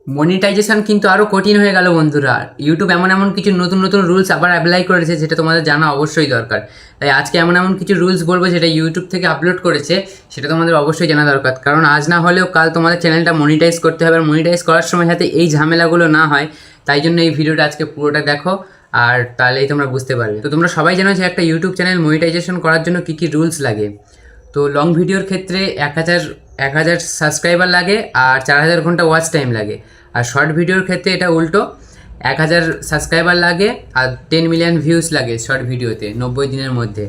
Monetization কিন্তু আরও কঠিন হয়ে গেল বন্ধুরা। ইউটিউব এমন এমন কিছু নতুন নতুন রুলস আবার অ্যাপ্লাই করেছে, যেটা তোমাদের জানা অবশ্যই দরকার। তাই আজকে এমন এমন কিছু রুলস বলবো যেটা ইউটিউব থেকে আপলোড করেছে, সেটা তোমাদের অবশ্যই জানা দরকার। কারণ আজ না হলেও কাল তোমাদের চ্যানেলটা মনিটাইজ করতে হবে, আর মনিটাইজ করার সময় যাতে এই ঝামেলাগুলো না হয়, তাই জন্য এই ভিডিওটা আজকে পুরোটা দেখো, আর তাহলেই তোমরা বুঝতে পারবে। তো তোমরা সবাই জানো যে একটা ইউটিউব চ্যানেল মনিটাইজেশন করার জন্য কী কী রুলস লাগে। তো লং ভিডিওর ক্ষেত্রে 1000 সাবস্ক্রাইবার লাগে আর 4000 ঘন্টা ওয়াচ টাইম লাগে। আর শর্ট ভিডিওর ক্ষেত্রে এটা উল্টো, 1000 সাবস্ক্রাইবার লাগে আর 10 মিলিয়ন ভিউজ লাগে শর্ট ভিডিওতে 90 দিনের মধ্যে।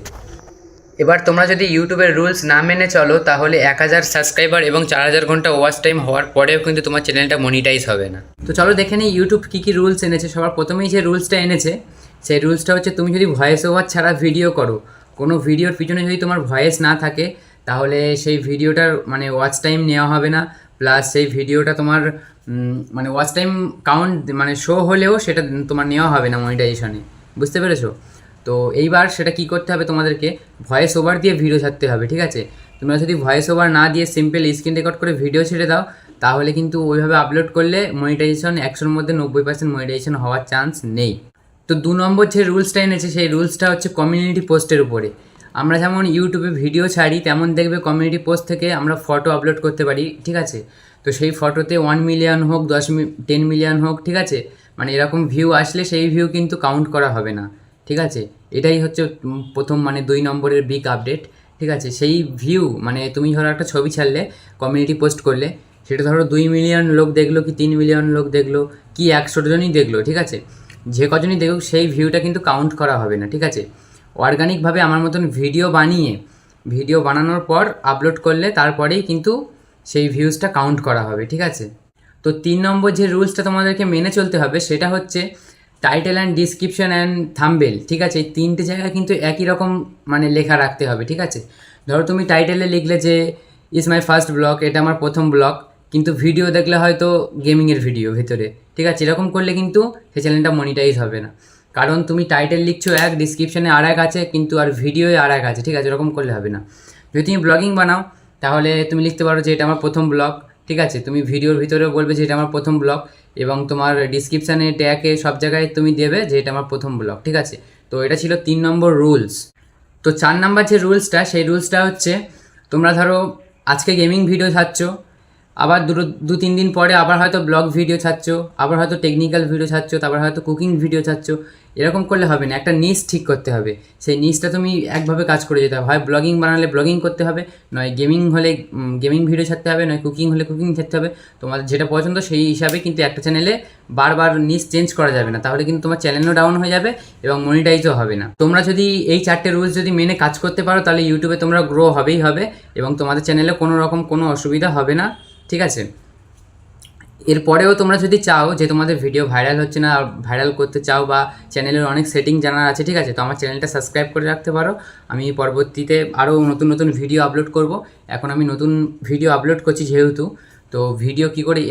এবার তোমরা যদি ইউটিউবের রুলস না মেনে চলো, তাহলে 1000 সাবস্ক্রাইবার এবং 4000 ঘন্টা ওয়াচ টাইম হওয়ার পরেও কিন্তু তোমার চ্যানেলটা মনিটাইজ হবে না। তো চলো দেখে নিই ইউটিউব কী কী রুলস এনেছে। সবার প্রথমেই যে রুলসটা এনেছে, সেই রুলসটা হচ্ছে তুমি যদি ভয়েস ওভার ছাড়া ভিডিও করো, কোনো ভিডিওর পিছনে যদি তোমার ভয়েস না থাকে, তাহলে সেই ভিডিওটার মানে ওয়াচ টাইম নেওয়া হবে না। প্লাস সেই ভিডিওটা তোমার মানে ওয়াচ টাইম কাউন্ট মানে শো হলেও সেটা তোমার নেওয়া হবে না মনিটাইজেশনে। বুঝতে পেরেছো? তো এইবার সেটা কি করতে হবে, তোমাদেরকে ভয়েস ওভার দিয়ে ভিডিও ছাড়তে হবে। ঠিক আছে? তোমরা যদি ভয়েস ওভার না দিয়ে সিম্পল স্ক্রিন রেকর্ড করে ভিডিও ছেড়ে দাও, তাহলে কিন্তু ওইভাবে আপলোড করলে মনিটাইজেশন 100-র মধ্যে 90% মনিটাইজেশন হওয়ার চান্স নেই। তো 2 নম্বর যে রুলসটা এনেছে, সেই রুলসটা হচ্ছে কমিউনিটি পোস্টের উপরে। আমরা যেমন ইউটিউবে ভিডিও ছাড়ি, তেমন দেখবে কমিউনিটি পোস্ট থেকে আমরা ফটো আপলোড করতে পারি। ঠিক আছে? তো সেই ফটোতে 1 মিলিয়ন হোক 10 মিলিয়ন হোক, ঠিক আছে, মানে এরকম ভিউ আসলে সেই ভিউ কিন্তু কাউন্ট করা হবে না। ঠিক আছে? এটাই হচ্ছে প্রথম মানে 2 নম্বরের বিগ আপডেট। ঠিক আছে? সেই ভিউ মানে তুমি ধরো একটা ছবি ছাড়লে, কমিউনিটি পোস্ট করলে, সেটা ধরো 2 মিলিয়ন লোক দেখলো কি 3 মিলিয়ন লোক দেখলো কি 100 জনই দেখলো, ঠিক আছে, যে কজনই দেখুক সেই ভিউটা কিন্তু কাউন্ট করা হবে না। ঠিক আছে? অর্গানিকভাবে আমার মতন ভিডিও বানানোর পর আপলোড করলে তারপরেই কিন্তু সেই ভিউজটা কাউন্ট করা হবে। ঠিক আছে? তো 3 নম্বর যে রুলসটা তোমাদেরকে মেনে চলতে হবে, সেটা হচ্ছে title and description and thumbnail. ঠিক আছে? এই 3টে জায়গায় কিন্তু একই রকম মানে লেখা রাখতে হবে। ঠিক আছে? ধরো তুমি টাইটেলে লিখলে যে ইজ মাই ফার্স্ট ব্লগ, এটা আমার প্রথম ব্লগ, কিন্তু ভিডিও দেখলে হয়তো গেমিংয়ের ভিডিও ভেতরে। ঠিক আছে? এরকম করলে কিন্তু সেই চ্যানেলটা মনিটাইজ হবে না। কারণ তুমি টাইটেল লিখছো এক, ডিসক্রিপশানে আর এক আছে, কিন্তু আর ভিডিওয়ে আর এক আছে। ঠিক আছে? এরকম করলে হবে না। যদি তুমি ব্লগিং বানাও, তাহলে তুমি লিখতে পারো যে এটা আমার প্রথম ব্লগ। ঠিক আছে? তুমি ভিডিওর ভিতরেও বলবে যে এটা আমার প্রথম ব্লগ, এবং তোমার ডিসক্রিপশানে ট্যাগে সব জায়গায় তুমি দেবে যে এটা আমার প্রথম ব্লগ। ঠিক আছে? তো এটা ছিল 3 নম্বর রুলস। তো 4 নম্বর যে রুলসটা, সেই রুলসটা হচ্ছে তোমরা ধরো আজকে গেমিং ভিডিও ছাড়ছো, আবার 2-3 দিন পরে আবার হয়তো ব্লগ ভিডিও ছাড়ছো, আবার হয়তো টেকনিক্যাল ভিডিও ছাড়ছো, তারপর হয়তো কুকিং ভিডিও ছাড়ছো। এরকম করলে হবে না, একটা নিশ ঠিক করতে হবে। সেই নিশটা তুমি একভাবে কাজ করে যেতে হবে। হয় ব্লগিং বানালে ব্লগিং করতে হবে, নয় গেমিং হলে গেমিং ভিডিও ছাড়তে হবে, নয় কুকিং হলে কুকিং ছাড়তে হবে। তোমাদের যেটা পছন্দ সেই হিসাবে কিন্তু একটা চ্যানেলে বারবার নিশ চেঞ্জ করা যাবে না, তাহলে কিন্তু তোমার চ্যানেলও ডাউন হয়ে যাবে এবং মনিটাইজও হবে না। তোমরা যদি এই 4টে রুলস যদি মেনে কাজ করতে পারো, তাহলে ইউটিউবে তোমরা গ্রো হবেই হবে, এবং তোমাদের চ্যানেলে কোনো রকম কোনো অসুবিধা হবে না। ঠিক আছে? এরপরেও তোমরা যদি চাও যে তোমাদের ভিডিও ভাইরাল হচ্ছে না, ভাইরাল করতে চাও, বা চ্যানেলের অনেক সেটিং জানার আছে, ঠিক আছে, তো আমার চ্যানেলটা সাবস্ক্রাইব করে রাখতে পারো। আমি পরবর্তীতে আরও নতুন নতুন ভিডিও আপলোড করব। এখন আমি নতুন ভিডিও আপলোড করছি যেহেতু, তো ভিডিও কী করে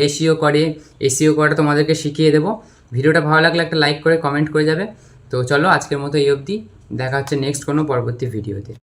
এসইও করাটা তোমাদেরকে শিখিয়ে দেবো। ভিডিওটা ভালো লাগলে একটা লাইক করে কমেন্ট করে যাবে। তো চলো আজকের মতো এই অবধি, দেখা হচ্ছে নেক্সট কোনো পরবর্তী ভিডিওতে।